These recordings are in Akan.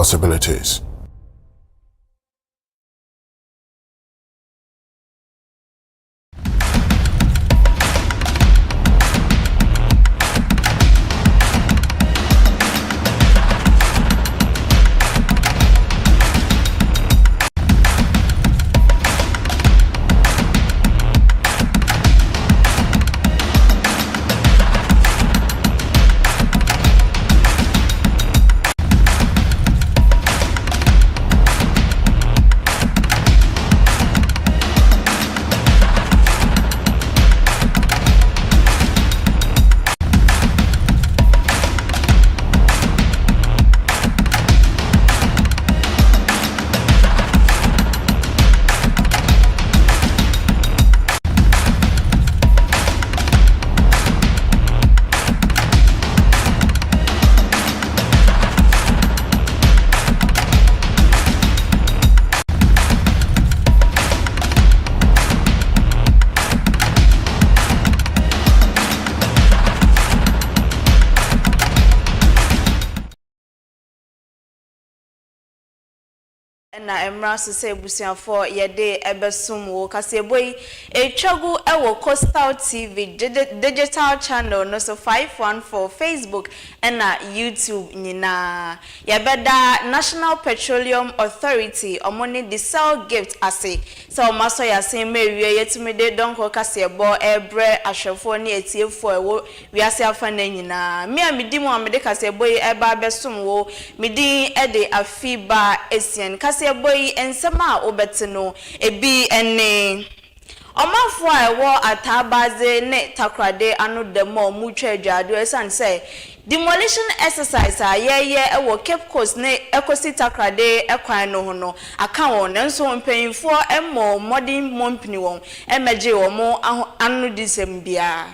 possibilities. Na emraso se busiafo yede ebesum wo kaseboyi etwagu ewo Coastal TV digital channel no so 514 Facebook na YouTube nyina yebeda National Petroleum Authority omoni diesel gift ase so maso yasen mewie yetumide donko kasebo ebre ahwefo ne etiefo ewo wiase afa na nyina me amedi mu amede kaseboyi eba besum wo medi ede AFIBA ESSIEN boy ensema obetino ebi ene omanfo a ewo atabaze ne takrade anu demo mutwa adwado esan say demolition exercise a ye ewo Cape Coast ne ekosi takrade ekwan no ho no aka won nso mpanyinfo emo modern company won emeje wo anu disem bia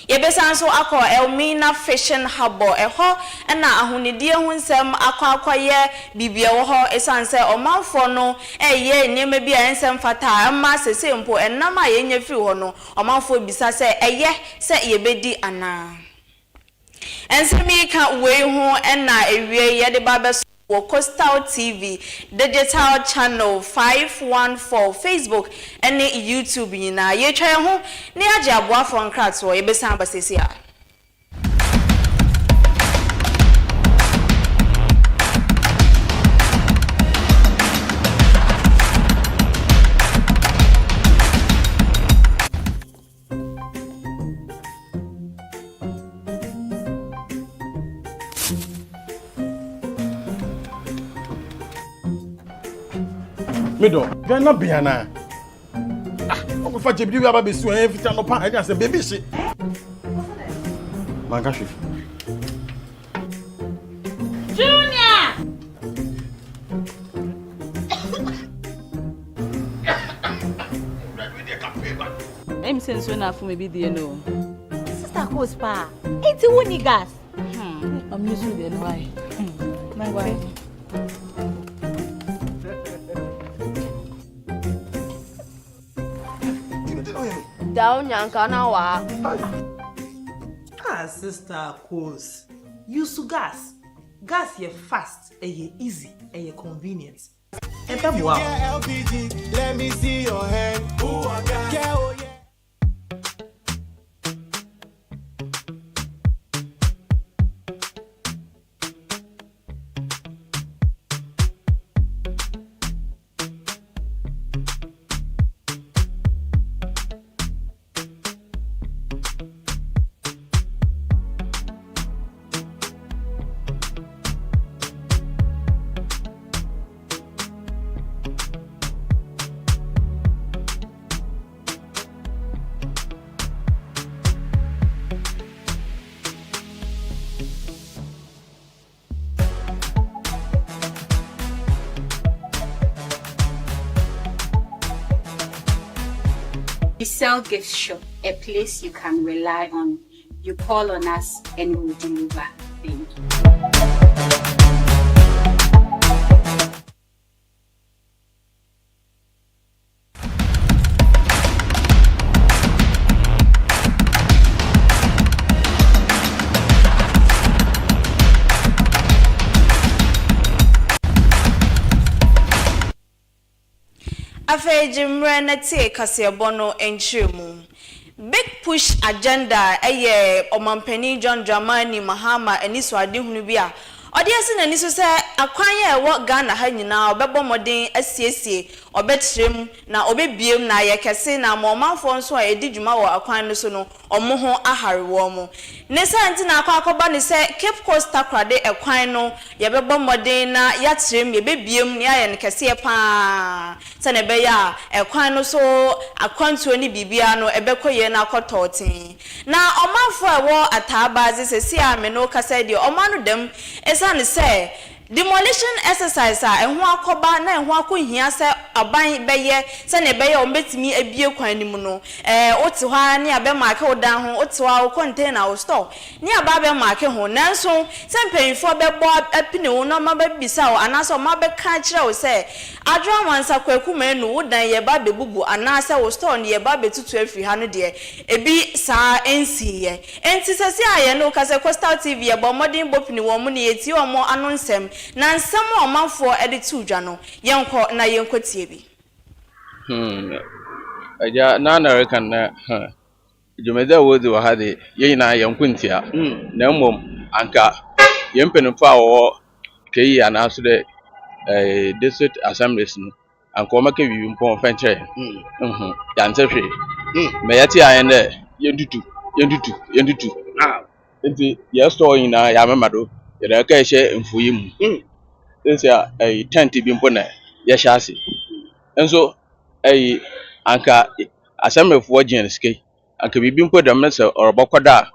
Yebesanso akọ Elmina Fishing Harbor eho na ahunidie hu nsem akwaye bibia wo ho esanse omanfo no eye niema bia ensem fata ama sese mpo enam a yenye firi ho no omanfo bisa se eye se yebedi ana ensemi ka we hu na ewie yede babes Coastal TV digital channel 514 Facebook and YouTube nyina ye twa ho ne age aboafo nkrato ye besan basesi a Mido, you're not Biana. Uncle Fat Jibby, you have a bit so every time upon I say, baby, she. Mangashi. Junior! I'm saying so enough for me, you know. Sister Cospa, it's a winning gas. I'm used to it, why? My wife. Down Yankana wa. Ah, Sister Cos. Use gas. Gas ye fast, ye easy, ye convenient. LPG, let me see your hand. Ooh, I got it. We sell gift shop, a place you can rely on. You call on us and we'll deliver. Thank you. Afeji mre na tie kasebo no enchiremu. Big push agenda eye omampani John Dramani Mahama eni so ade hunu bia. Ode ase na ni so se akwan ye wo Ghana ha nyina obebo modern asiesie obetrem na obebiem na ye kese na momanfo nso a edi dwuma wo akwan no so no omo ho ahare wo mo. Ne santi na akoba ni se Cape Coast takrade ekwan no ye bebo modern na ya trem ye bebiem ne aye ne kese pa. Se ne be ya ekwan no so akwantuo ni bibia no ebekoye na akototin. Na omanfo a wo atabaze se si ame no kasa di omanu dem and say demolition exercise and one coba na one could hear say a buying beye, send a bayer or met me a beer quanimuno. Otua near Bemarco down, Otua contain our store. Near Babel Market home, Nanso, some paying for Bob a pino, no mabbe bisau, and also mabbe catcher say. I draw once a quakuman would die a baby boo, and Nasa was torn near Babby to 1200 year. A be sa NC. And Sissia, I know Casa Costa TV about modern bopini woman, yet you are more announcem. Na nsamo amanfo editu dwa no yenko na yenko tiebi aja na American na jumeda wodi wa hade yina yenko ntia na mmom anka yempenfo a wo kei anaso de district assemblies no anka o maka bibi mpon fanche ya ntehwe me yati ayen de yendutu nti ya store ina ya memado ya ka ehye mfuyi mu nsia tent bi mpo na ya hyase enso anka asamefo agyen ske anka bibi mpo da mese orobokoda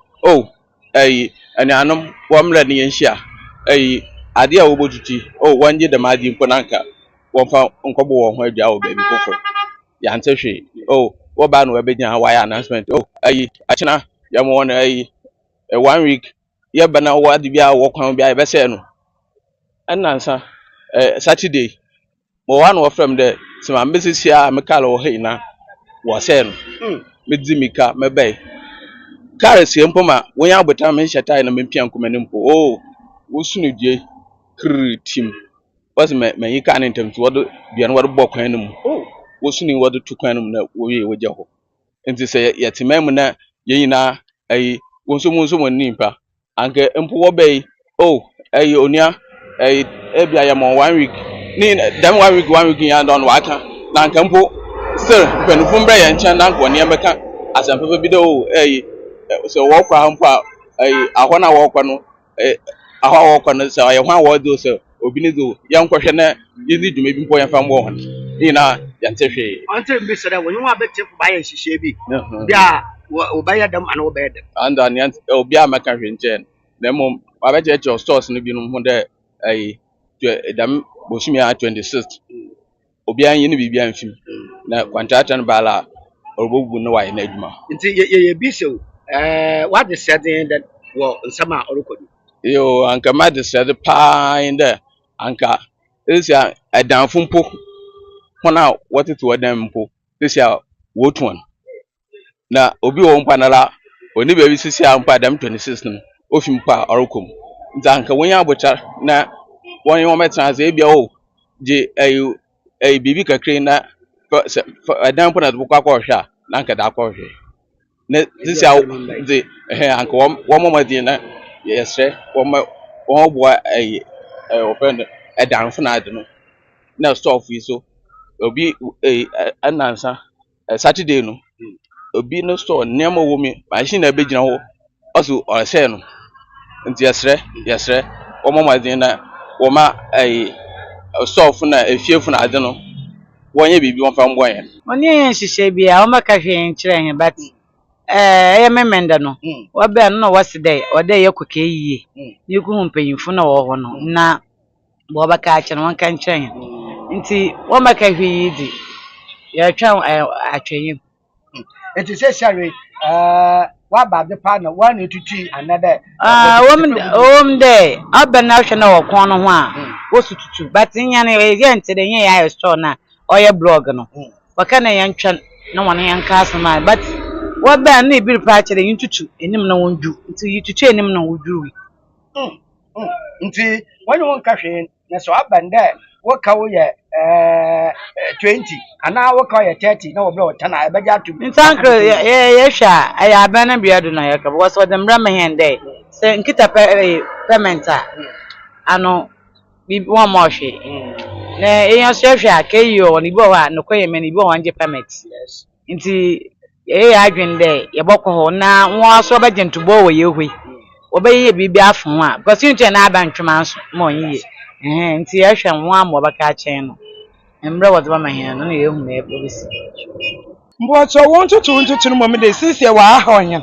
ani anom womra ne yenhia ade a wobotuti wanje da madi mpo nanka wonfa nkobo wo ho adwa wo baby foforo ya ntehwe wo ba no wabegyan wire announcement achina ya mo wona 1 week ya bana wo ade bia wo kwan bia be se no anansa Saturday mo wan wo from the sima mbesisi a mekala wo heina wo se no medzi mika mebei kare sie mpoma wonya abota me hyetai na mempia nkomani mpo wo sunu die kritim was me yika ne ntam wodo bia no wodo bokwan no mu wo sunu wodo tukwan no mu na wo ye wo jeho enti se yetimam na yeyina wonso mo nimpa anke mpo wo bei onia ebia ya mo 1 week ni dem 1 week ya don waka na anke mpo still penufo mbra ya ncha na anko ne meka asampepe bi de so wo kwa mpo ahọ na wo kwa no ahọ wo kwa no so ye hwan wo do so obi ne do ya nkohwe na yidi dwuma bi mpo ya fa mbo ho ni na ya ntehwe ante mbi sere wo nwa betefu ba ya hihye bi bia wo ba ya dam ana wo ba ya dam anda ni obi a meka hwe nchen na mom wa be che stores no bi no ho de dam boshimi a 26 obi an yini bibia mfim na kwantata no bala obobu no wa na adwuma nti ye bi se what is certain that wo nsama orokodu yo anka ma de said pa in there anka isia adanfo mpo hona wotete wadan mpo isia wotuan na obi wo mpa nala oni bebi sisi a mpa dam 26 no ofim pa orokom nti anka wonya abocha na won wo metraze bia je bibi kakre na adan mpo na do kwa hwa na anka da kwa hwe na sisi a de anka wo momadi na yesre wo bo open adanfo na ade no na stuff yi so obi anansa Saturday no obi no store nemo wo mi machine na begina ho oso orese no nti yesre wo momadi na wo ma stuff na efiefu na ade no wonye bibi won fa mbo yen oni yen hihye bia o maka hwe nkire hen but ye memenda no wa be no waside ode ye koke yiye ni ku hu mpanyimfo na wo ho no na bo baka ache no wanka nkire hen nti wo maka hwe yidi ya twa atwenye nti se share wa ba de pa na wa na tutu another wom de abana hwe na wo kon no ho a wo sututu but nya na ye ntede nya ya store na oye blog no waka na yan twa na wona yan kasama but wa ba na ibiri pa kire yintutu enim na wonju nti yitutu enim na woduru nti wani won ka hwe na so abanda wo ka wo ye 20 ana wo ka ye 30 na wo bro 10 a beja to Ntankro ye hwa aya abana bia do na ye ka because of them ram hen dey se nkita payment ano bi one more hwe na eyan so hwa akeyo ni bo wa no koye me ni bo wa nje payment nti ye adwen dey ye bokọ ho na wo so be gentubo wo ye hwe wo be ye bibi afo ho a because you na aba ntwema so mo yiye nti ye hwa nwa am wo baka chen no emre wo ba mahen no ye hu na e policy Mbo so won tutu no mo de sisi wa ha onye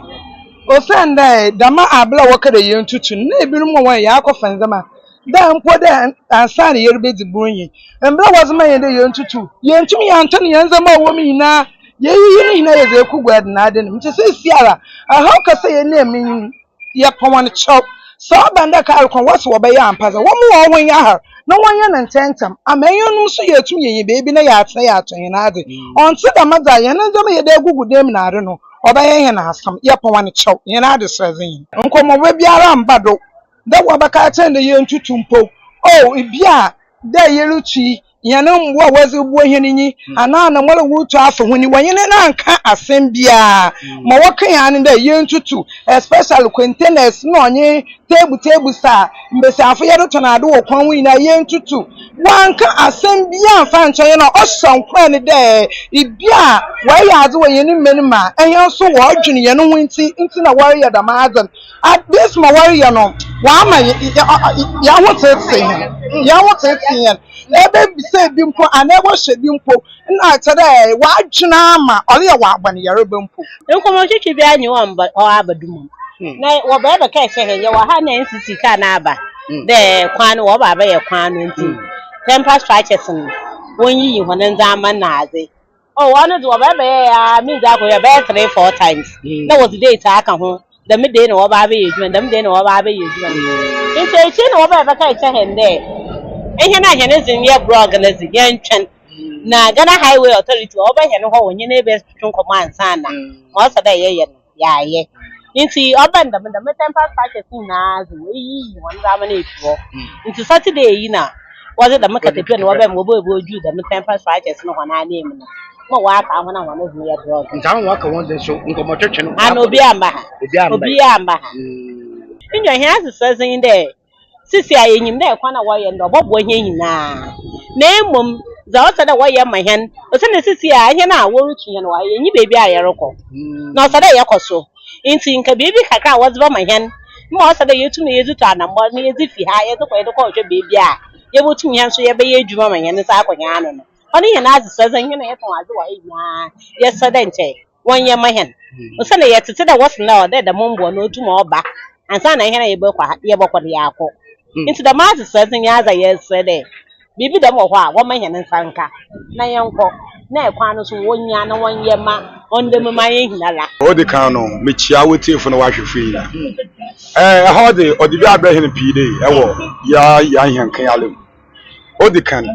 o sende dama abla wo kada ye ntutu na ebiru mo won ya akofan zama da mpo da ansa na yerube di bunyi emre wo zama ye de ye ntutu ye ntumi ya ntane ye nzama wo mi na ye yi ni na ye ze ku gwad na ade nti sisi ala aha ka se ye na emi ye pon chop so banda ka alkon waso wo be ya ampaza wo mo won ya ha na wanya na ntentam amenyonu so ye tum ye beebi na ya atena ya atonye na ade onti da maza ye na nzama ye de gugu dem na ade no obaye he na asam ye pon chew ye na ade srezen nkomo we biara mbado da wo baka atende ye ntutumpo oh ibia da ye ruchi ye na mbo wazi buo he ninyi ana na mole wutu afo huni wanye na nka asem bia ma wokan ya ne da ye ntutu especially containers no onye tebu sa mbese afo ye do na ade wo kwan wi na ye ntutu wanka asem bia fa nche ye na oson kwan ne da ibia wa ya ade wo ye ni menima ehyan so wo adwene ye no nti na wari ya da maazan at this ma wari ya no wa ma ya ho tete ebe bise bi mpo anebo hye bi mpo na tere wa adwena ma ole ya wa agbane yare be mpo nkomo twetwe bi anyi o abadum na wo ba be kai se he wa ha na nsisi ka na aba de kwan wo ba ba ye kwan no nti temper structures no wonyi yi hono nzama na aze oh one do ba ba ya mi za ko ya ba 3-4 times na was date aka ho da mi de na wo ba ba ye dwuma da mi de na wo ba ba ye dwuma nti echi na wo ba ba kai se he nde ihe na hene zin ye blog na zin ye ntwen na Ghana Highway Authority oba hene ho wonye na ebe tun ko mansa na o sa da ye ya ye nti oba ndam temper structures na zin yi won za ma na etuo nti Saturday yi na was da makatepia na oba mo bo oju da temper structures no ho na na emu no mo wa ka ho na ho na zin ye blog ntan wa ka won de so nkomo twetwe no ana obi amba ha inyo he asese zin de sisi ayenyim na ekwa na woye ndo bobo he nyina na emom za o sada woye mahen o se na sisi a he na wo rutunye na woye nyi bebi ayereko na o sada yekoso nti nka bebi kakra wozba mahen ma o sada yetu na yezu ta na mbo na yezifi ha yezu ko yedu ko hwe bebi a yebotum he nso yebe ye adwuma mahen sa akonya ano no oni he na azese zan he na yeton ade woye nya yesada nche wonye mahen o se na yetete da wosna o da mombo na otu ma oba ansa na he na yebekwa ya akọ nti da mazi sezin ya za yesede bibi da mo hwa wo mahene nsanka na yenko na ekwa no so wonya na wonye ma onde me ma ye hinala o de kan no me chia wotiefo no wahwefe yi ha de odibi abrahene pide ewo ya hyankan yale o de kan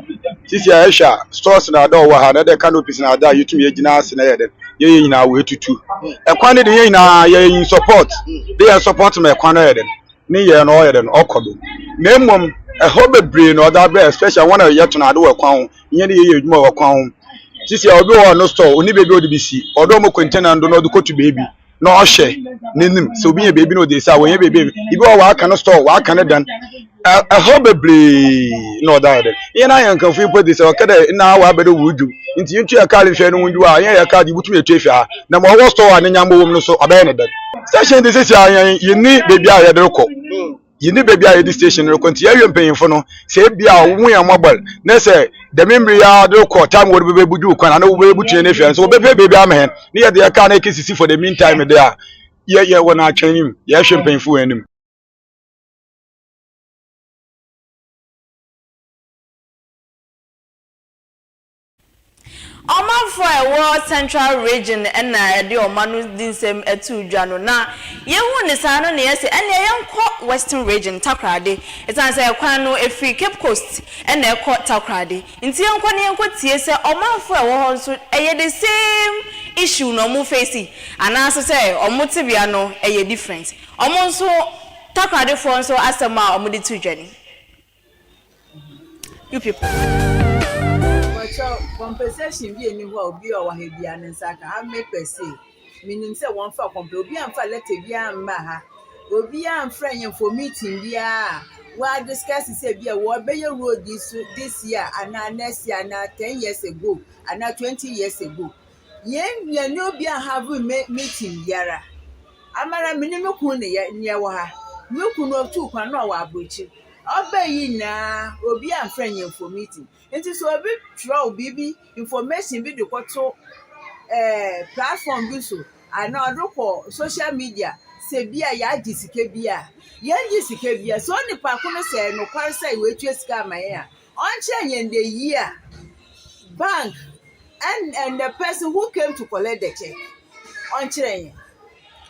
sisi ya sha stores na da wo ha na de canopies na da yutumi yegina ase na yede ye nyina wo etutu ekwa ne de ye nyina ye support de support me ekwa no yede ni ye no yede no okodo na emom eho bebre no da bre especially one ye to na ade wo kwa ho nye ne ye edwuma wo kwa ho sisi obi wo no store oni bebi odi bisi odo mo container ndo no do kotu bebi na ohye nenim so obi ye bebi no de sa wo ye bebi ibi wo wa aka no store wa aka ne dan eho bebre no da ade ye na yan kan fu ipo de se okada na wa bedo wuju nti yintu ya kale hwe no wuju a ye ya ka di butu etu efi a na mo wo store ani nyambo wo no so abaye ne dan session de sisi ayan yini bebi a ye de ko yini bebi a yedi station no konti yawe mpanyimfo no se bia wo ya mobile na se the memory ya do ko time wo be buju kwana na wo be butu ne fian so wo be bebi amhen ne ye de ka na ekisi for the meantime there ye wona atwenim ye hwe mpanyimfo anim Omanfo ewo Central Region na de omanu dinsem etudwa no na yehu ne sa no ne yese ene yenko Western Region Takrade etanse kwan no efi Cape Coast na ekọ Takrade nti yenko ne yenko tie se omanfo ewo ho so eye the same issue no mu face anaso se omutibia no eye different omonso Takrade for so asema omudi tudwa ni you people But compensation be any will be or Wahabian and Saka. I make per se. Meaning say one for Obi and for let it be a maha. Obi and friend for meeting yeah. While discussing say be a war bay road this year and now next year, now 10 years ago, and now 20 years ago. Yen ya no be a have meeting yara. Amara minimum near Waha. No could not two can know our butcher. Obey na Obi and friend for meeting. It is so a bit troll baby information video platform bi so ana odoko social media se bia ya gisike bia ya gisike bia so ni pa ko no se no kwar sai we tue sika amaye a on che yen the year bank and the person who came to collect the check on che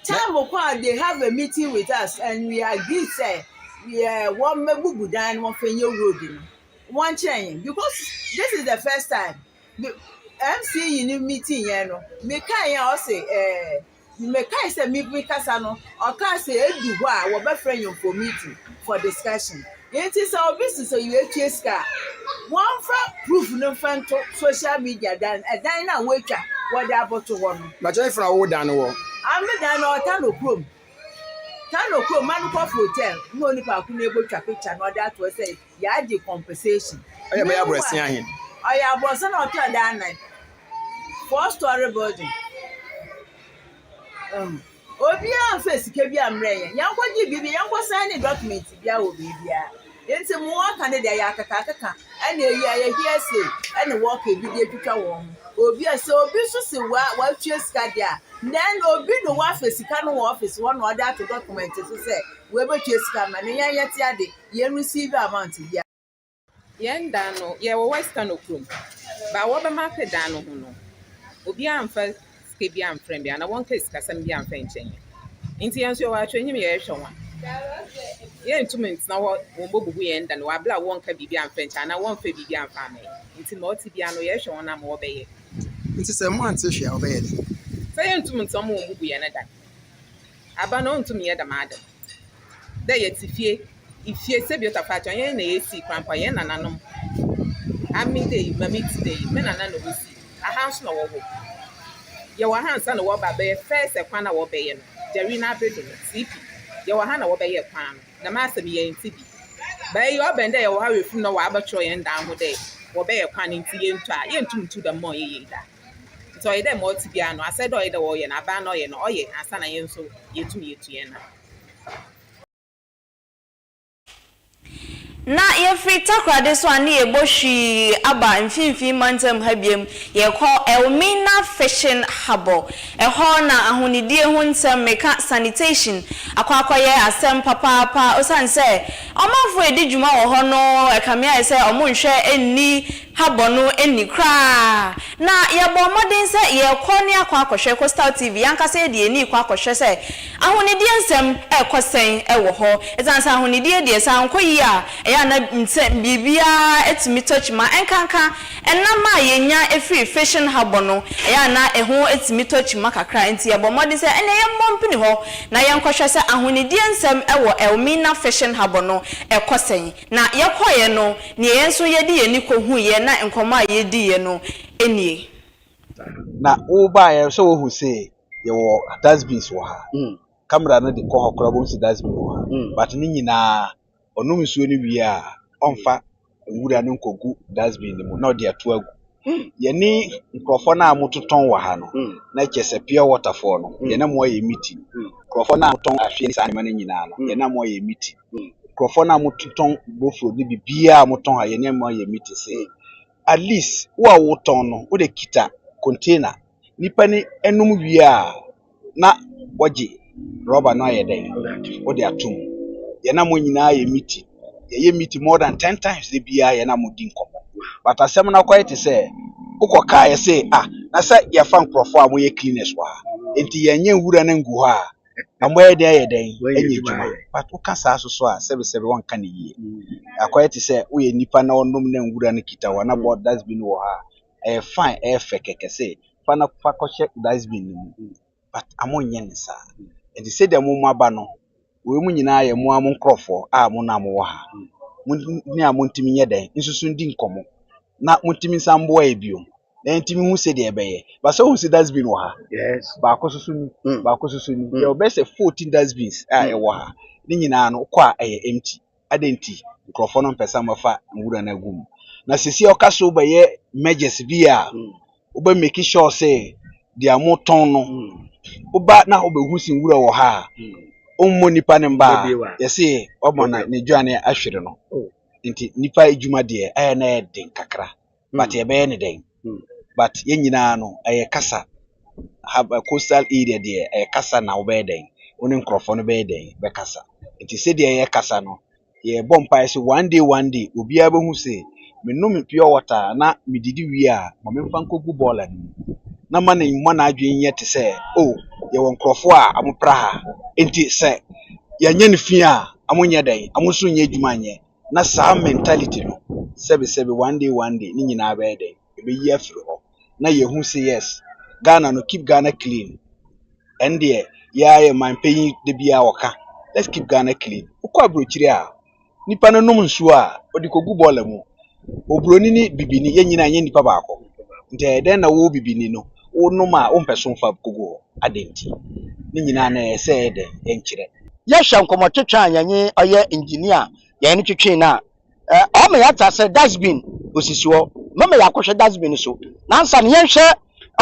time they have a meeting with us and we agree say we one mebubu dan one fenye road one chain because this is the first time the MC in meeting no me kan ya o say me kan say me kasa no o kan say edu ho a wo be friend you for meeting for discussion it is our business so you eska one for proof no fan to social media dan na wecha what about to one ma join fra wo dan wo I'm dan no Tano man for hotel no ni pa ku na ego twa picture no that was say ya di compensation oya be abrosi ahin oya abrosi na oto dan nine 4-story building obi an face ke bi amre yan ko gi bibi yan ko sign document bia wo bibia yenti mo aka ne de ya kaka ana eyi aye here say ana work e bi de twitwa wo obi ase obi so se wa tue ska dia then obi no wa face ka no office one order to document so say we be tue ska ma ne yan yeti ade ye receive amount dia yen dan no ye wo western okrum ba wo be market dan no ho no obi amfa ske bi amfrem bi ana won case kasam bi amfa nchen nti yan so wa atwenyim ye hwehwa ye instrument na wo bobugu yen dan wa bla won ka bibi amfa nchen ana won fa bibi amfa me nti ma oti bia no ye hwehwa na ma wo be ye nti se mo ante hwea wo be ye se ye instrument mo bobugu ye na dan aba no ntumi ye da ma adam da ye tifie ifie se bi otafa atwa ye na ye si krampa ye nananom ami dey mami today me nana no si ahanso na wo ho ye wa hansa na wo ba be first ekwan na wo be ye no jerry na bedo cp ye wa han na wo be ye kwan na ma asem ye ntibi ba ye obende ye wo ha wefu no wa abatro ye ndan ho dey wo be ye kwan nti ye ntwa ye ntumtu da mo ye da so ye dem oti bia no ase do ye da wo ye na ba no ye no oye asa na ye nso ye tum ye tu ye na na ye free takrade so ani e bohwi aba mfimfin mantem habiem ye call Elmina Fishing Harbor ho na ahonidie ho ntem meka sanitation akwakoye asem papa osan se omafo edi djuma wo ho no ekamia se omonhwe enni harbor no enni kra na ye bo modern se ye kɔ ne akwakohwe Coastal TV yanka se de eni kwakohwe se ahonidie nsem ekosen wo ho esan se ahonidie de san koyi a ya na bibia etimi touch ma enkanka enama yenya efiri Fishing Harbor no ya na eho etimi touch ma kakra enti ye bo modern se ene ye mompini ho na yankohwe se ahonidie nsem wo Elmina Fishing Harbor no ekosen na ye koye no ne yenso ye di eni kohu ye na nkoma ye di ye no enie na oba ye so wo hu se ye wo dustbins wo ha camera no de ko hokora bo si dustbin wo ha but ni nyina onum nsuo ni wi a onfa nwura no nkogu dustbin mu na odi ato agu ye ni nkrofo na amototon wo ha no na chese pure water for no ye na mo ye meeting nkrofo na amoton ahwe ni sa anima nyina no ye na mo ye meeting nkrofo na amototon bofro ni bibia amoton ha ye na mo ye meeting say at least wo a woton no wo de kita container nipa ni enum wi a na woje rubber na ye den wo de atum ye na mo nyina ye meeting ye meeting more than 10 times the bia ye na mo din komo but asem na quiet say ukoka ye say na say ye fa nkrofo a mo ye cleaners wa enti ye nye nwura na ngu ha na mo ye den enye juma but ukasa asoso a sebe won ka ne yie akwai ti say wo ye nipa na onum na nwura na kita wa na board dustbin wo ha fine fe keke say fa na fa ko check dustbin mu but amonye nsa and say dem mo aba no we mu nyina ye mo am nkrofo a mo na mo wo ha ni amontimi nye den nsusu ndi nkomo na mutimi sambo ebio na ntimi hu se de ebeye ba so hu se dustbin wo ha Yes. ba akososo ni ye obese 14 dustbins a e wo ha ni nyina no kwa empty adenti nkrofo no mpesa mafa nwura na gum na sisi okaso ba ye measures bi a oba make sure say dia moton no oba na obehu si nwura wo ha ommo nipa ne mba yesi omo na ne dwane ahwere no nti nipa ejuma de aye na eden kakra but ye be ne den but ye nyina no aye kasa have a coastal area de aye kasa na obe den oni nkrofo no be den be kasa nti se de aye kasa no ye bompa se one day obi abehu se menum pure water na mididi wi a mo memfa nkogu ball ani na ma na adwen ye te se oh ye won nkrofo a amopra ha nti se ya nye ne fi a amonye dan amoso nye adwuma nye na sa mentality no sebe one day ni nyina ba den ebe yi afiri ho na ye hu say yes Ghana no keep Ghana clean and there ya man paying de bia woka let's keep Ghana clean ukwa abrochiri a nipa no num nsuo a odikogu ball mu obroni ni bibini ye nyina nye nipa baako nti den na wo bibini no wo num a wo mpeso mfa kogu adenti ni nyina na ese de enkyire ya shankomo twetwa anyanye oye engineer ya ni twetwe na o me ya ta se dustbin osisiwo mama ya kwhwe dustbin so na nsa ne yenhwe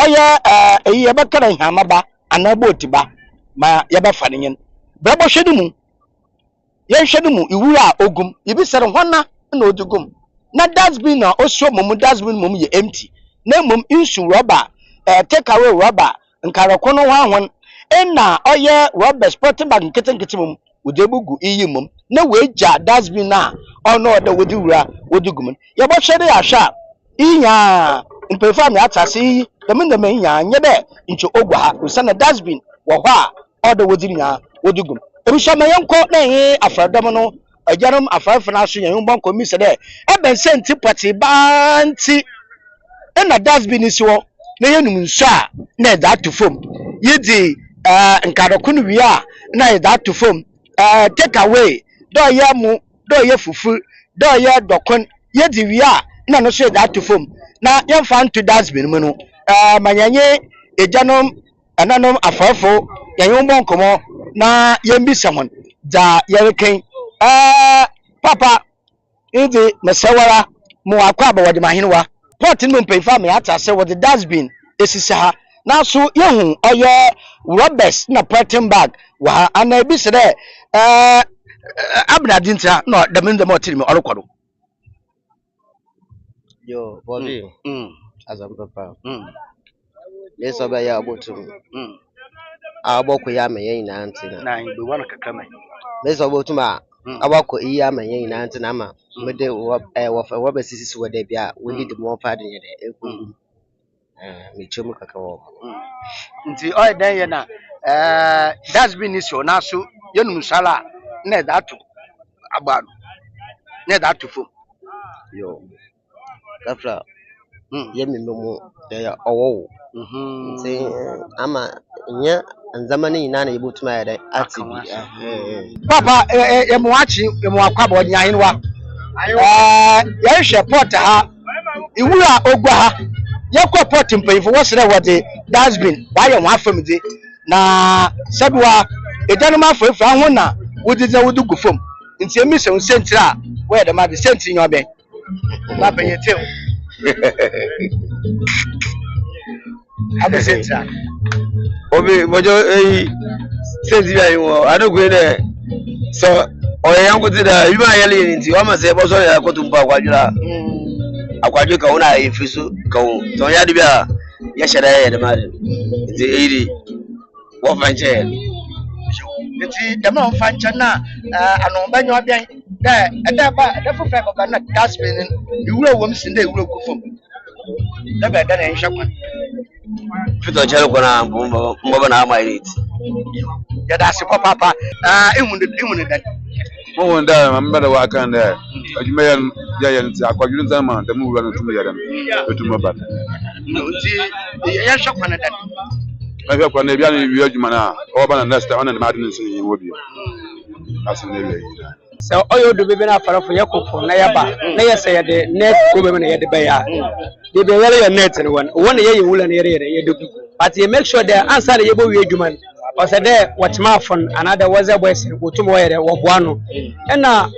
oye eyi ebe kara hiamaba anabo otiba ma ya ba fa ne yen brabo hwedi mu yenhwe ne mu iwura ogum ibi sere hona na odugum na dustbin na oso mum dustbin mum ye empty na mum insu rubber take away rubber nkarako no hwan na oye rubber sporting bag nkete mum udebugu iyi mum na weja dustbin na ono da wodi wura wodugum ya bo hwede ya hwa iya mpefa me atase dem nya nye be ncho ogwa ha usana dustbin wo hɔ a oda wodi nya wodugum ebisha me yenko na yi afradom no ajarum afrafna so yen bon komise de eben senti poti banti na dustbin si wo na yenum nso a na da to fom yidi nkarokunu wi a na da to fom take away do ye mu do ye fufu do ye dokon yidi wi a na no so da to fom na yemfa nto dustbin mu no manyanye ejanom ananom afafo yenum bon komo na yembisa hon da yereken papa idi mesawara mu akwa ba wode mahinwa potin mu mpefa me atase wode dustbin esisa ha na so yehu oye rubbers na potin bag wa ana ebise de abnadinta no demende motiri me orokwado yo body azam papa leso ba ya botum aboko ya menyen na antina na be wana kakama leso botum a abako iya menyen na antina ma mede wo ba sisi wo da bia woni de mo fa de ye de eku me chemu kakawo nti oy den ye na dustbin is na so yenum sala na datu agbado na datu fo yo kafra ye me mu ya owo nti ama nya nzamani nyina na yebotuma ya da atibi papa e mo achi e mo akwa bo nya hinwa ya hwe pot ha iwura ogwa ha yakwa pot mpanyifo wosere wode dustbin wa ye ho afamde na sabwa edanuma afefa ho na wodide wodugu fom nti emise wo sentira wo ye de ma de senti nyobe papa yetem abe sentira obi mojo senti ya yo adogo de so oye yanko ti da ibi ma yele nti o ma se bo so ya ko tumpa akwadura akwadwe ka wona efisu ka wo to ya de bia ya sheda ya de ma de nti iri wo fanche nti dama fanche na anomba nyobe da eda ba da fufa ba na dustbin iwura wom sinde iwura kufom da ba da na nhwa kwa fito chelo kona mbaba na ama elite ya da si papa imu da mo wonda mambada wa kan da ajuma ya nti akwadwun zama da mu wura no tumu ya da betumo ba nti ya hwa kwa na da na hwa kwa na bia na wi ajuma na o ba na next time na ma de nsin yi wo bi asin na wi So oyo do bebe na fara for yakofo na yaba na yesa yede net problem na yede baya de be wele your net no one ye wula na yede do but you make sure the answer the yebo we adwuma o say there watch my phone another was a boys go to mo yede wo boano na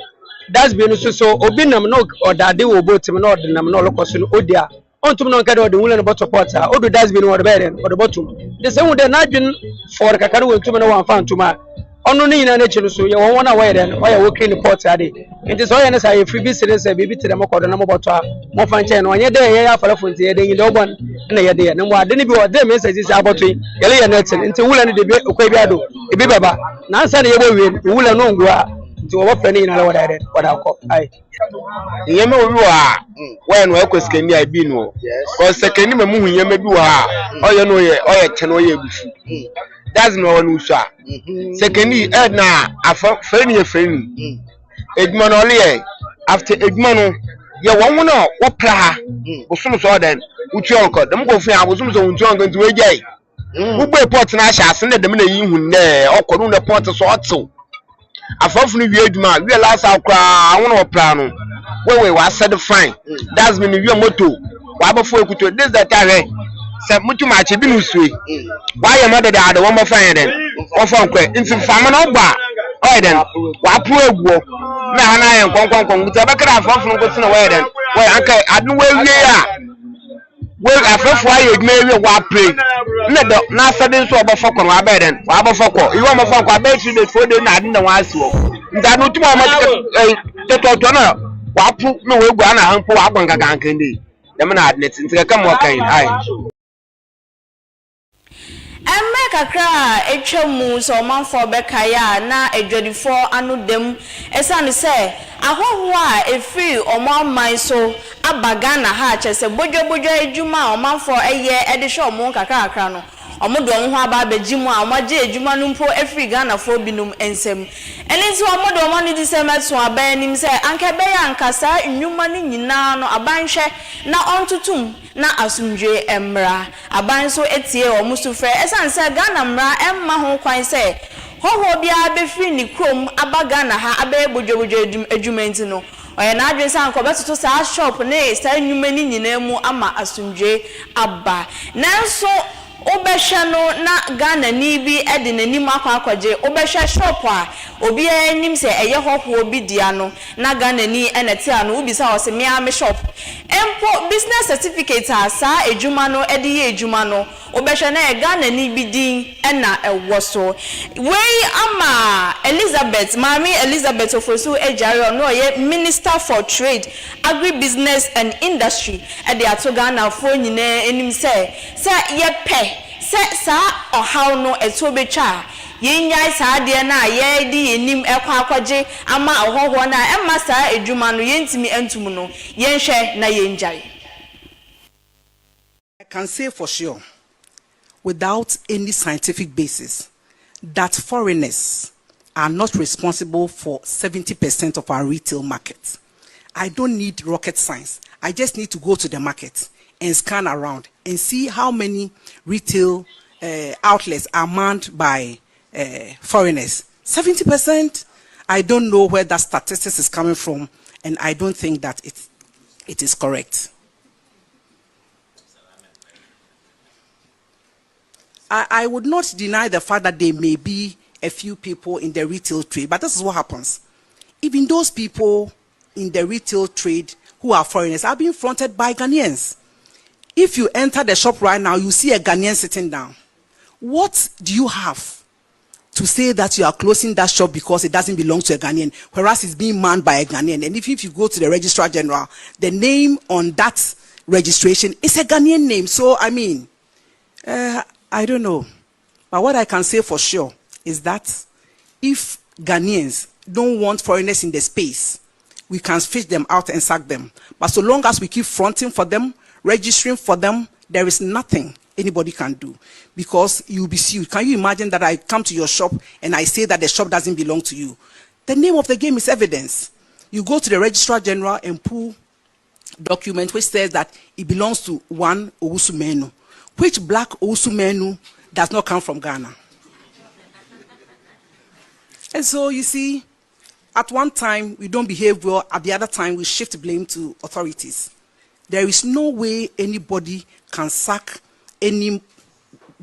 that's been so obi nam no odade wo botim na odnam na olokoso no odia ontum no nkade ode wula na bottle pot a odo that's been wo de bere ode bottom the same with the nadwin for kakare wo ntum na wan fa ntuma ono ni na nechi no so ye won na wa yede o ya working report ade nti so ye na say free business say bibi tire makodo na moboto a mo fa nche no onye de ye ya fara fonti ye de nyi de ogbon na ye de ye na mo ade ni bi o de message say aboto ye le ye net nti wula ni de bi okwa bi ado e bi baba na ansa na ye bo wie wula no ngua nti wo fa ni na le wada de wada ko ai Yeme obi wa when we kwesken dia bi no cause sekeni me mu yeme bi wa oye no ye oye che no ye bufu that's no one usha sekeni na afa freni ye freni eduma no le after eduma no ye won no wo pra ha bosum so den uchi onko dem go fi abosum so uchi onko nti we jai ugbo report na asha ase na dem na yi hu ne okoro na report so oto afafunu wi eduma wi last akra awon no pra no we said fine that's mean we moto wa bafo ekuto this that time se mutu ma che bi no sue wa ye ma de ade wo mo fine den wo fa nkwe nti fama na ogba o den wa pro eguo na ha na ye nkonkon mutu abakara afafunu ko tina wa den we anka adu we wie a we afafo aye eduma wie wa pray na do na sade so obafo ko wa ba den wa bafo ko iwo mo fa ko aba 3 days 4 days na ade na wa asiwo nta no tuma ma to na wapu no we gwa na hanpo wa gwan gaga nkende dem na adnet ntika kam wakan ai emme kakra etwamu so manfo bekaya na edwadifo anu dem esane se ahoho a efiri omanman so abaga na ha chese bodwo ejuma omanfo eye edehwe omon kakra no omodo ho aba begimu a omaje ejuma no mpo efiri Ghana fo binum ensem enisi omodo omani di se meto abanim se anka beya ankasa nnwuma ni nyina no abanhwe na ontutum na asumdwe emra aban so etie omusufre esanse Ghana mra emma ho kwan se hoho bia befiri ni krom abaga na ha abe bodwo ejumenti no oye na adwen san ko beto sa shop ne sa nnwuma ni nyina mu ama asumdwe aba nanso obehwe no na Ghana ni bi ede nanim akwaje obehwe shop a obi anim se eye hoho obi dia no na Ghana ni enete ano obi sa o se me am shop empo business certificate asa ejuma no ede ye ejuma no obehwe na Ghana ni bi din na ewo so wey ama Elizabeth mami Elizabeth ofosu ejare no ye Minister for Trade, Agribusiness and Industry ede ato Ghana fo nyina enim se ye pe se sa ohaw no eto betwa yenyai sa de na ye di enim ekwa akwaje ama ohoho na emma sa edwuma no yentimi antum no yenhwe na yenjai. I can say for sure without any scientific basis that foreigners are not responsible for 70% of our retail market. I don't need rocket science. I just need to go to the market and scan around and see how many retail outlets are manned by foreigners. 70%. I don't know where that statistics is coming from, and I don't think that it is correct. I would not deny the fact that there may be a few people in the retail trade, but this is what happens. Even those people in the retail trade who are foreigners are being fronted by Ghanaians. If you enter the shop right now, you see a Ghanaian sitting down. What do you have to say that you are closing that shop because it doesn't belong to a Ghanaian, whereas it's being manned by a Ghanaian? And if you go to the Registrar General, the name on that registration is a Ghanaian name. So, I mean, I don't know. But what I can say for sure is that if Ghanaians don't want foreigners in the space, we can fish them out and sack them. But so long as we keep fronting for them, registering for them, there is nothing anybody can do, because you'll be sued. Can you imagine that I come to your shop and I say that the shop doesn't belong to you? The name of the game is evidence. You go to the Registrar General and pull document which says that it belongs to one Owusu-Menu. Which black Owusu-Menu does not come from Ghana? And so you see, at one time we don't behave well, at the other time we shift blame to authorities. There is no way anybody can sack any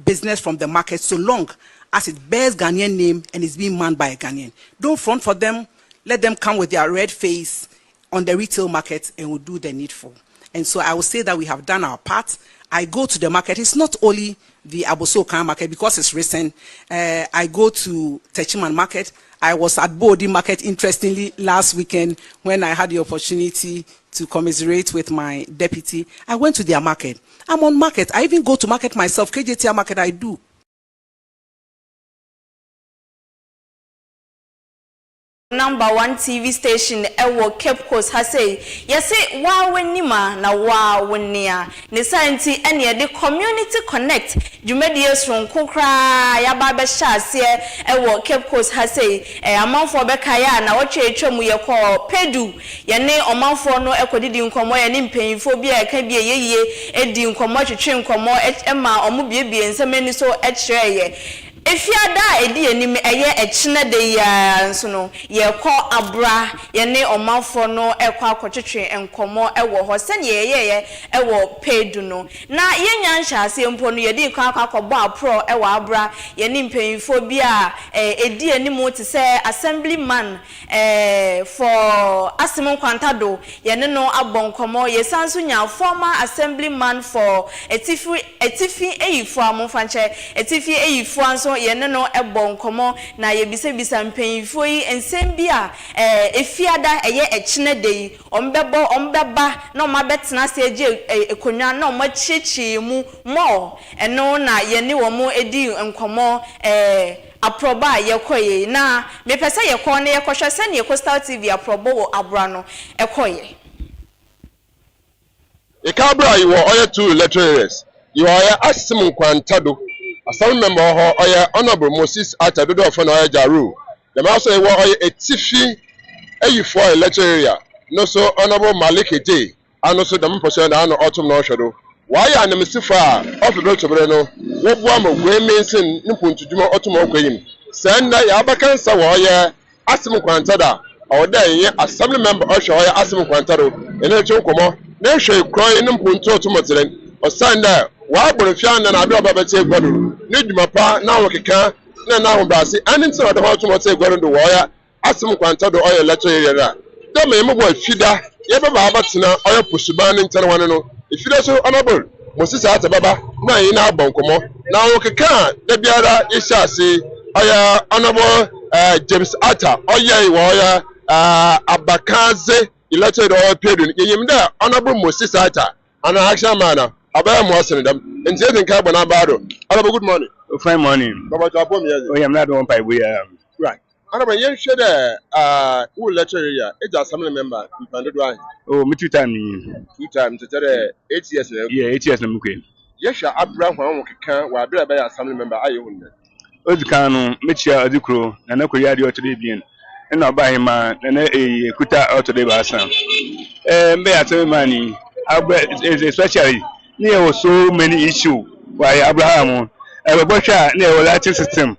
business from the market so long as it bears Ghanaian name and is being manned by a Ghanaian. Don't front for them. Let them come with their red face on the retail market and we'll do the needful. And so I will say that we have done our part. I go to the market. It's not only the Abosokan market because it's recent. I go to Techiman market. I was at Bodi market, interestingly, last weekend when I had the opportunity to commiserate with my deputy. I went to their market. I'm on market. I even go to market myself. KJTR market I do. #1 TV station ewo Cape Coast ha say yese wa wenima na wa wenia ne santi ene de community connect dwumadie sonko kra ya ba be sha ase ewo Cape Coast ha say amanfo be kaya na wo twetwam ye ko pedu ye ne omanfo no ekodidi nkomo ye ne mpanyinfo bi e ka bi yeye edi nkomo twetwe nkomo ema omo biebie nsemani so ekyereye Efiada edi enim eye echine de ya nso no ye ko abra ye ne omanfo no ekwa akotwetwe enkomo ewo ho se ne ye ewo pedu no na ye nyansha ase mpo no ye di kwa akobọ apro ewo abra ye ne mpanyinfo bi a edi enim te se assemblyman for Asim Kwantado ye ne no abonkomo ye sanso nya former assemblyman for etifi eyifo amonfanche etifi eyifo anso ye no ebo nkomo na ye bisa mpanyinfo yi ensem bi a efiada eye echine de ombeba na omabetena se eje ekonwa na omachichi mu mo eno na ye ne wo mo edi nkomo aproba yekoye na mepese yekọ na yekohwe se ne Coastal TV aprobo wo abra no ekoye Ikabra you are all two lecturers you are Asim Kwantado Assembly member or Honorable Moses Atadodo of Oya Jaru. The master was a tiffy a for a lecture area. No so Honorable Malik J. And also the person and autumn no shadow. Why are the Missifa of the Dr. Breno? What one of women's in Nipun to do autumn queen? Send Yabakan Sawaya, Asim Quantada, or there Assembly member or Asim Quantado, and a chocomo. Then she cry in Punto to Matelen or Sanda. Wa Bonifian and Abba Bate Guadu, Nidmapa, now Kika, now Brasi, and in some of the house to say Guadu Wire, Asim Quantado oil lecture area. Don't make me boy Fida, Yaba Babatina, oil Pusuban in Tanawano. If you are so honorable, Moses Atababa, now in our Boncomo, now Kika, the Biara Ishasi, oya honorable James Atta, oya Wire, Abakaze, elected oil period, Yim there, honorable Moses Atta, and an action manner. Abaya mo asene dam enti eden ka bana bado alaba good morning fine morning baba to apom yes oh yeah na do pay we right alaba yen hwe de who lecture area eja assembly member mpando do an oh me two times to tell 8 years yeah 8 years na mukwe yesha abra hwan wo keka wa abra ba assembly member aye hunde ozika no mechia adikro na na kori ade otode bien na oba hima na kuta otode ba asan mbe atwe mani abra especially there were so many issues why Abraham Bosha near lighting system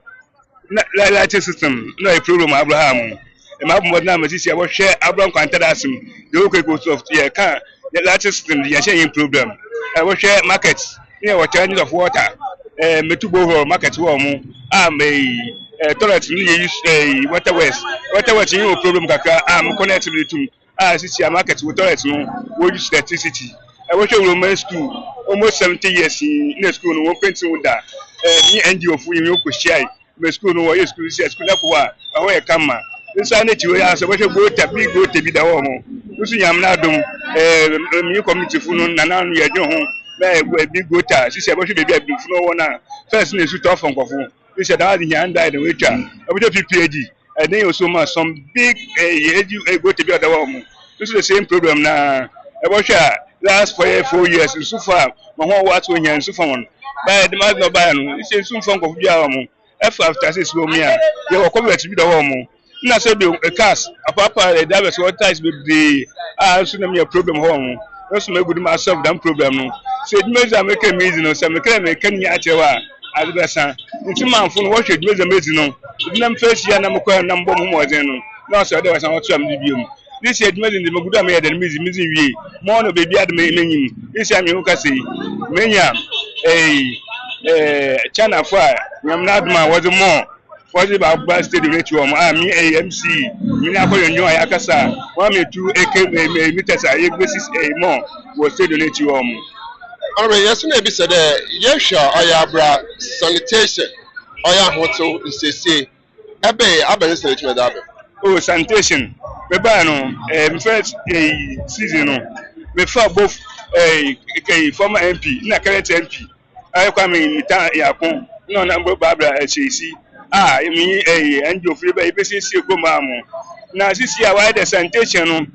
no a problem Abraham my mother Matisha was share Abraham Quantadasim the okay goes of the car the lighting system the sharing problem I will share markets near what changes of water Metubo market warm I'm a toilet use a water west you problem kaka I'm connected to see market with toilets no we use electricity I was a Roman school almost 70 years in school. No one painting with that. Me and you for you could share. My school no way school up wa. I come. This I need to answer what you go to be good to be the home. You see, I'm not doing new committee for no Nanan. You are big good. She said, what should be a big no one. First, you should offer for phone. You said, I didn't die the witcher. I would have PhD. And then also some big go to be at the home. This is the same problem now. I was last 4 years so far my whole what when you so far by the man no buy no it's soon from go bia mo after 6 go me they will come to be the home na say the cars apapa the drivers what ties with the so na me problem home so me good myself that problem no say the measure make me easy no say me can ya chewa adibesa nti man fun what should measure no them face ya na mo kwa na mbom mo mo no na so de wa san otu am di biom this year dwuma de magudu am ye de mizi wie mo no baby ad menyim this year me ho ka sei menya China for nyam na aduma was more was about bad stadium network me AMC me na ko yonyo ayakasa wa me tu AK meters aye basis more was stadium network. Alright, yes, na be said yes sure oyabra sanitation oya hoto nsese ebe sanitation da be. Oh, sanitation. Me ba no me first season no me for both former MP na current MP ay kwa me ta yakon no na mbo babra chesi me NGO free ba ibesisi egoma mo na sisi a why the sanitation no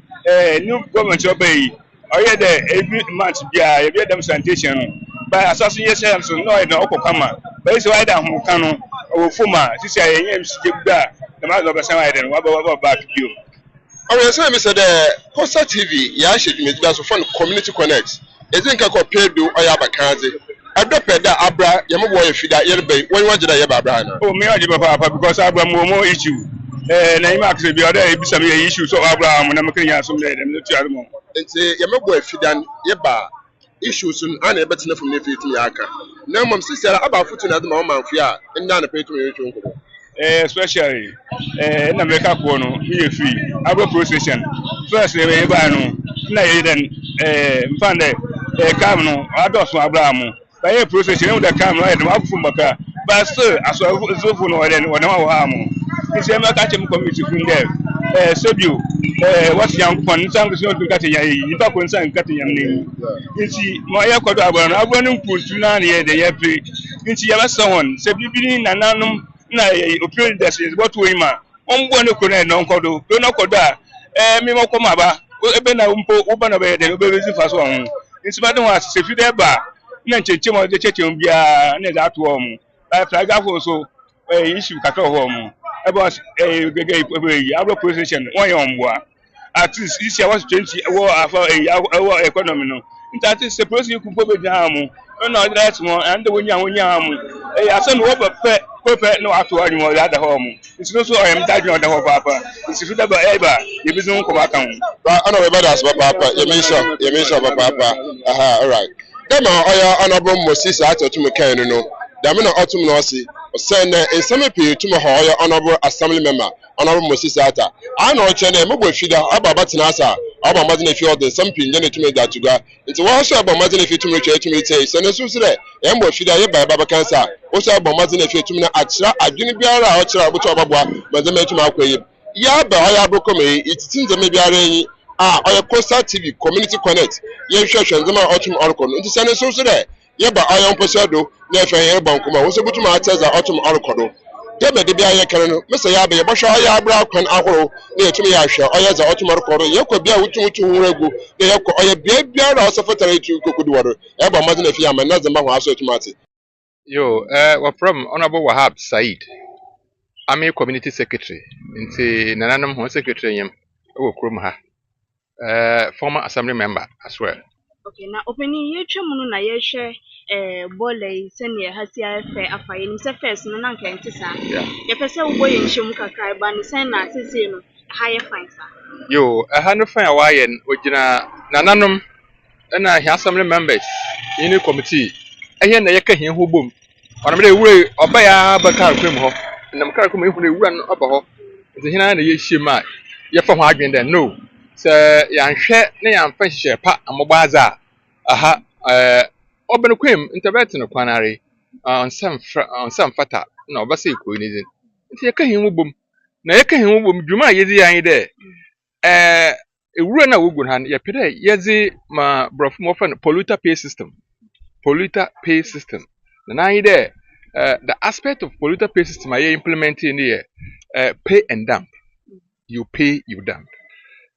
new government obey oye the every month bia e be dem sanitation no by assassin yes so no e na okokama but is why that ho kan no o fuma sisi a yen MC gba the man of the same then what back you. Alright, so me said Costa TV ya she me gba so for community connect ezinka ko pedu oyaba kanze adopeda abra yemo boy fida yerbe when wajira yeba abra na. Oh me wajiba papa because abra mo issue na ima akse bi oda ebisa me issue so abra mo na me kenya so me dem no tuare mo nti yemo boy fida yeba issues ana ebetena from ne fit ya aka na mom sisiara aba futu na ma manfi a nda na petu me yetwe nko especially na America ko no we free abo procession first we ba no na ye den mfande kam no adoso abraham ba ye procession we kam no e no afufu mbaka but still aso zofu no den wona wa ha mo isi America chem committee fun there sebio what young pon nsan so do kate yan yi ba ko nsan kate yan ni isi mo ye kodo abraham abraham mpuntu na ye de ye pre isi ya ba sawon sebibini nananum na opinion this is what we ma ombo ne ko na no nkodo do no kodo a mi mo ko ma ba ebe na mpo wo ba na be de be bezi fa so ho nti ba de wa se fi de ba na ncheche mo de cheche bia na za to ho mu flag afo so issue ka to ho mu e ba gege e abro position won ye ombo at least isi was 20 wo afa economy no nti at least the person you ku po be ja mu no that mo and the wonya mu asan wo pe no ato anyu ya da ho mu nti no so I am daddy on the ho papa nti fi da ba ye bi zun ko ba kan ba ana we bada so papa ye mention papa aha all right dem oya honorable Moses atotum kan no dem na otum no si send in some pe tum ho oya honorable assembly member honorable Moses ata ana o chene me bo fida aba batina asa aba madina fi odin some pe nye tum da tuga nti wo so aba madina fi tum reche tum ite se ne so sire e mbo fida ye ba baba kansa wo so aba madina fi tum na achira adwini biara a o chira bo to babwa madina tum akwaye ya ba oya aboko me ititin zeme biara yin oya Costa TV community connect ye hwehwe nzema otum orkon nti se ne so sire ye ba oya mposado na efe ye bankoma wo so butuma ateza otum orkodo debe de bia ye kere no mese ya be ye bohwa oya abra kwan ahoro na yetumi ya hwe oya za otum orkodo ye kwa bia wutum huregu na ye kwa oya bia biara o so fetare etu kokudu woro e ba mazina fi ama na zema ho aso etumate yo wa from honorable Wahab Said Ami community secretary nti nananum ho secretary yem wo krom ha former assembly member as well. Okay, na opening ye twam no na ye hwe bolle sene hasi afa afaye ni se first no na nka ntisa ye pese wo boye nhyem kakra ba ni sen na sese no ha ye fine sa Yo ha no fine wa ye ogina nananum na hi assembly members in committee ehye na ye ka hia ho bom ona me wure oba ya bakar kwem ho na mkar kwem ehune wura no oba ho nti hina na ye hyema ye fa ho adwen den no se ya nhwe na ya mfa hye pa amogbaza aha oben kwem intervert no kwanare on fata na obasa iko ni zin nti ye ka hia ho bom na ye ka hia ho bom dwuma ye di yan de ewura na wogun han ye pede ye zi ma brofo mo fa polluter pay system na yi de the aspect of polluter pay system are implementing here pay and dump you pay you dump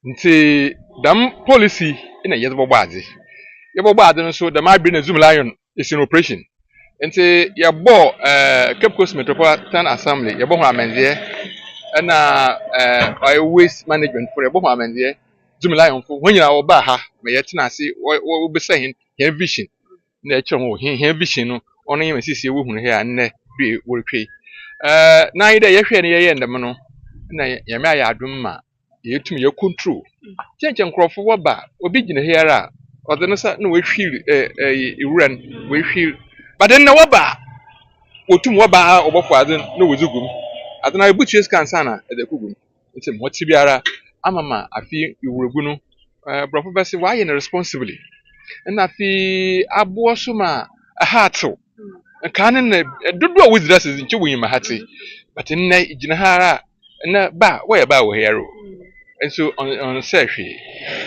nti dam policy ina ye bo gbazi no so the my bring zoom lion is in operation nti ye bo Cape Coast Metropolitan Assembly ye bo ho amenzie na waste management for ye bo ho amenzie zoom lion fo honyina wo ba ha me ye tena ase wo besa hin vision na e kire ho hin vision no ono yem sisi wo hunu he a nne bi wo retwe na ide ye hwe ne ye ndem no na yɛmɛ ayɛ adom ma yɛtum yɛ control kyɛnkyɛn nkurɔfo wɔba obi gyina here a ɔde ne sa na wahwiri ewura no wahwiri bade na wɔba wotum wɔba ɔbɔfo ade na wɔdzi gum ade na ebutua sika nsa na ɛde kugum nti mɔte biara ama ma afi ewuragu no brɔfo bɛse wayɛ no responsibly na afi aboɔ so ma ahatew nka ne na dodo a wozira sɛ nkyɛ wo yima hate but nnɛ gyina ha ara na ba wɔyɛ ba wɔ hɛro nso on sɛ hwee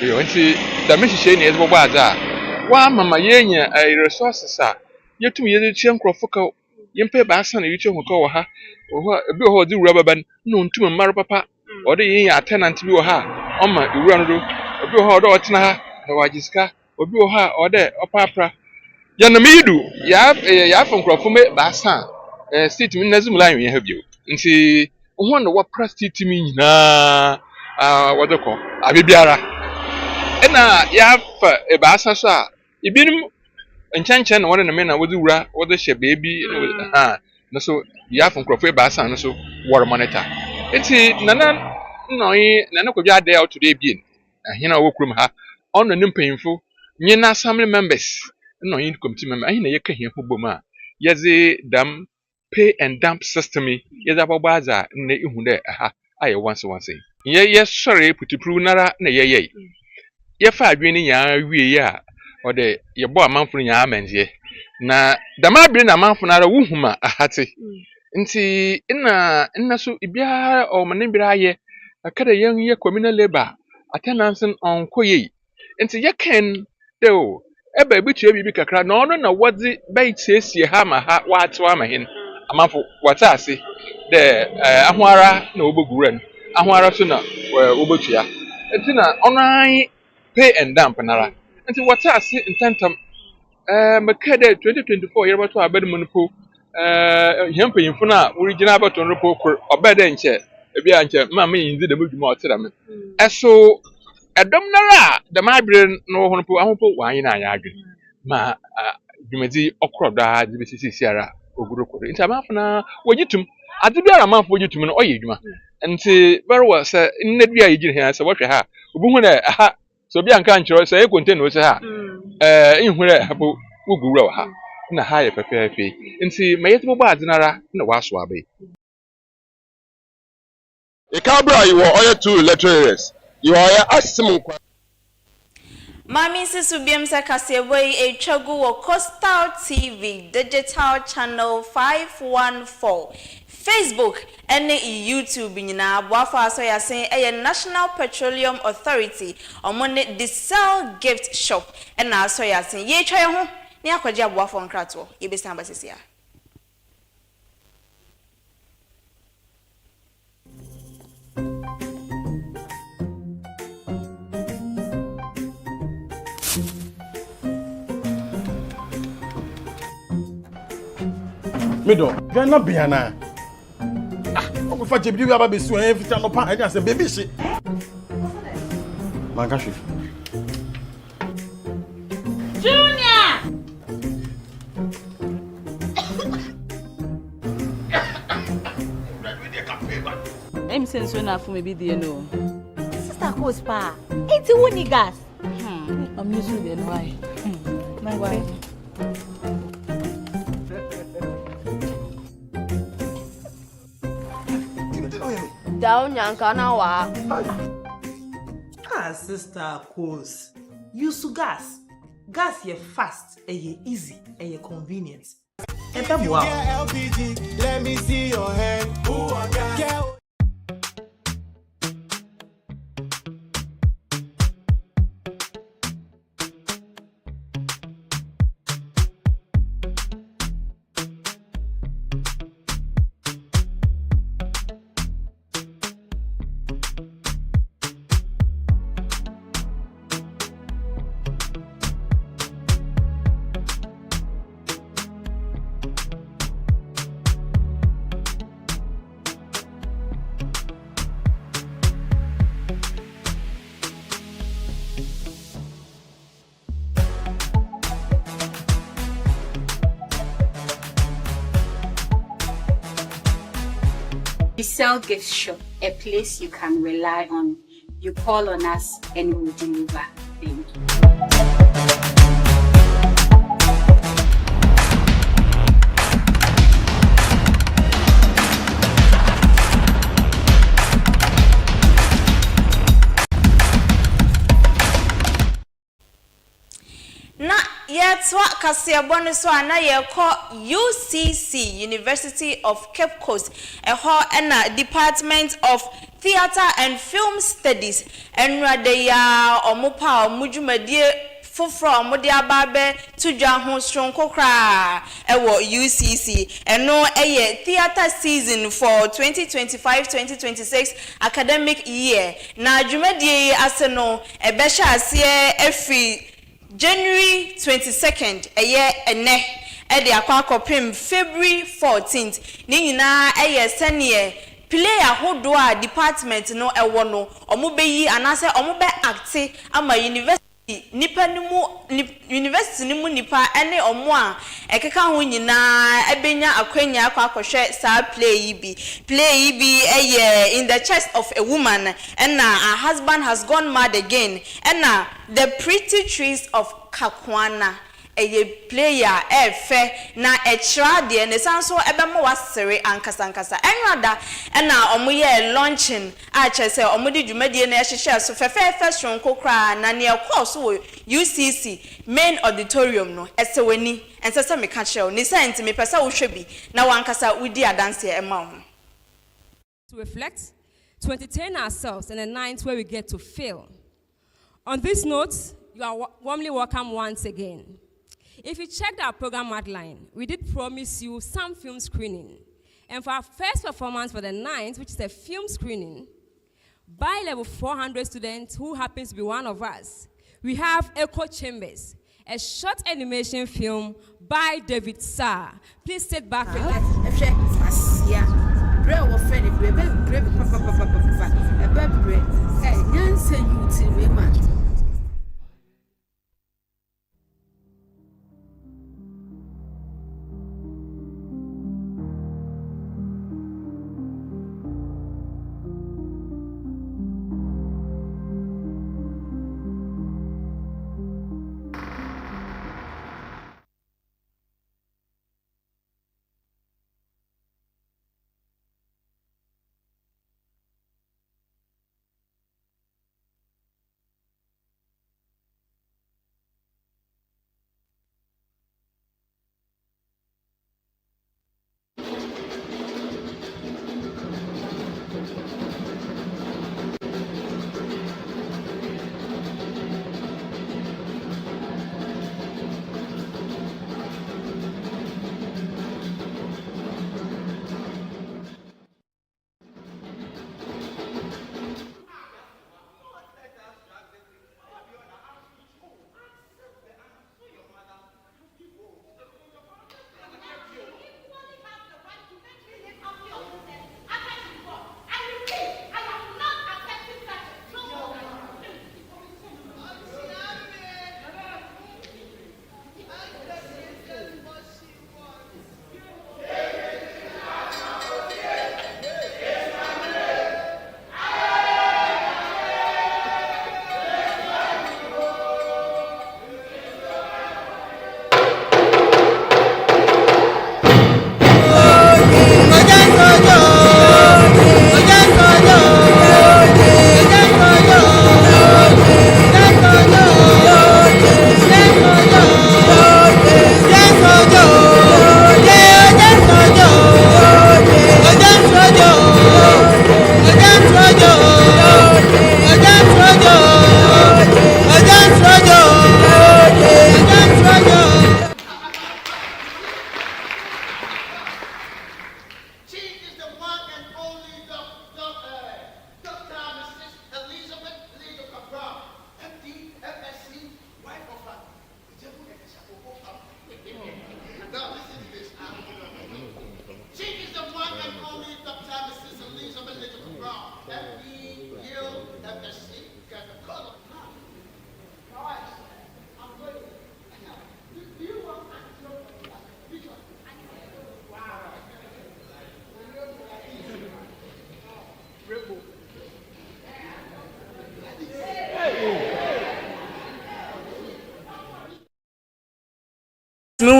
yo nti da me hyehyɛ ne ɛbɔ adze a wa mama yɛnya resources a yɛtum yɛde tua nkurɔfo ka yɛmpɛ baasa na yɛtua ho ka wɔ ha ebi wɔ hɔ ɔde wura baba na ontum mmaro papa ɔde yɛnya tenant bi wɔ ha ɔma ewura no do obi wɔ hɔ ɔde ɔtena ha na wagye sika obi wɔ hɔ a ɔde ɔpaapra yɛnam yidu yɛafa nkurɔfo me baasa state mi nazum line yɛ ha bio nti ho na wɔpra state mi nyinaa wɔde kɔ abebiara ɛna yɛafa baasa so a ebinom nkyɛnkyɛn na wɔde ne me na wɔde wura wɔde hyɛ beebi na so yɛafa nkurɔfo baasa no so wɔre monitor eti nana kwadwa ade out today bien ahena wɔ kurom ha ɔno ne mpanyimfo nyina assembly members no yin committee member ahina yɛka hia ho bom a yɛdze dam pay and dump system yɛdze abɔbɔadza na ihu dɛ aha ayɛ once yɛ sɔre putupuru nara na yɛyɛ yɛfa adwene ne nyaa wie a ɔde yɛbɔ amanfo nyaa manzie na dam abere na amanfo nara wuhuma ahate nti ina so ibia o manen bira ayɛ akada yɛ communal labor attendance on koyi nti yɛken de o ebe bitua bibi kakra na ɔno na wɔdze bɛitiesie ha ma ha watew ama hen amanfo wɔta ase de ahoara na obogura no ahoara so na obotua nti na ɔno an pay and dump nara nti wɔta ase ntantam meka de 2024 yɛrɛbɛto abɛdum no po hempanyimfo na original abato no po kor ɔbɛde nkyɛ ebi a nkyɛ ma me yinzi de modwuma ɔtera me ɛso ɛdɔm nara dɛm abere no ho no po ahopo wanyi na anya adwen ma dwumadi ɔkorɔ daa de besi siara oguro koro nti amanfo na wogitum ade biara amanfo wogitum no ɔyɛ adwuma nti very well sɛ nne bia yɛgyina ha sɛ wɔhwɛ ha obi hu na aha sɛ obi anka nkyerɛ sɛ yɛ container wo sɛ ha ihu dɛ hapo wogura wɔ ha na ha yɛ pɛpɛɛpɛ nti ma yɛte bɔbɔ ade nara na waso abe Ikabra you were all 2 lecturers. You are asim kwa. Mami sisu biemsa kaseboy echagu wo Coastal TV digital channel 514 Facebook and YouTube nyina aboafo aso yasen National Petroleum Authority omone diesel gift shop and aso yasen ye twa ho ne akwaje aboafo nkrato ye besan basisia Mido, Gana Biana. Uncle Fat, you have a swing every time upon I just a baby shit. Mangashi. Junior! I'm saying so enough for me, dear no. Sister Coast Pa, it's a winning gas. I'm used to it, why? My wife. Down Yankana wa. Ah, Sister Coast. Use gas. Gas ye fast, ye easy, ye convenient. And wow. LPG, let me see your hand. Who I got? sell gift shop, a place you can rely on. You call on us and we'll deliver. Thank you. Na yetwa kasiabone so ana yekọ UCC University of Cape Coast eho na Department of Theatre and Film Studies enrade ya omopa omudwumadie foforo omode ababe tudwa ho stronko kra ewo UCC eno eye theatre season for 2025-2026 academic year na dwumadie ase no ebehya ase efi January 22nd ene de akwakopim February 14th ni nyina senior player hodo a department no ewo no omobeyi anase omobe acte ama university nipa university nimu nipa ene omo a ekeka ho nyina ebenya akwanya akwakwohwe sa play bi in the chest of a woman and her husband has gone mad again and the pretty trees of Kakwana a player efe na echra de ne sanso ebemo wasere ankasa enrada na omoye launching a chese omodi dwumadie na ehhehye so fefefe shonko kra na ne course wo UCC main auditorium no esewani ensese me ka kire ni sent me pesa wo hwebi na wankasa wudi adanse ema ho to reflect, to entertain ourselves in a night where we get to feel. On this note, you are warmly welcome once again. If you checked our program outline, we did promise you some film screening. And for our first performance for the night, which is a film screening, by level 400 students who happens to be one of us, we have Echo Chambers, a short animation film by David Sarr. Please sit back and let's...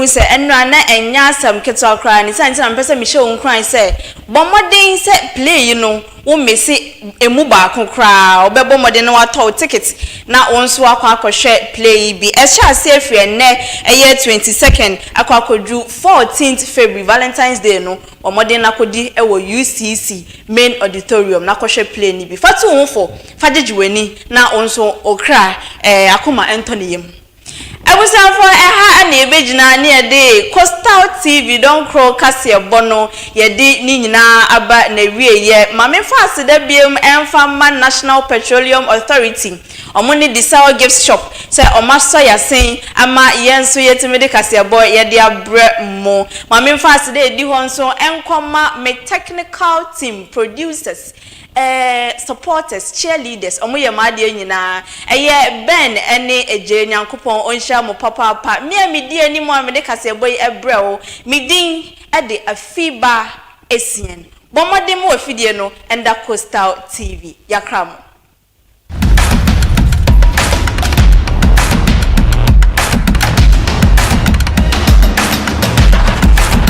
say enra na enya asam keto akra ni say na mpese mi hye onkran say bomodin say play you know wo mesi emu ba akokra obebo modin na wato ticket na onso akwa play bi esha say free ne eye 22nd akwa kodru 14th February Valentine's Day no omodin na kodi ewo UCC main auditorium na kwahwe play ni bi fatu wonfo fajejiweni na onso okra akoma Anthony yem Ebusanfo eha na ebegina na yede Coastal TV don crow kase bono yede ni nyina aba na wieye mamefa aseda biem emfa man National Petroleum Authority omoni disaw gift shop say omaso yasen ama yenso yetimede kase boy yede abre mo mamefa aseda edi ho nso enkoma me technical team producers supporters cheerleaders omoye maade nyina Ben ene eje nyankopon onhia mo papa me di ani mo amede kase boy ebreo midin de AFIBA ESSIEN bomode mo afidie no enda Coastal TV yakram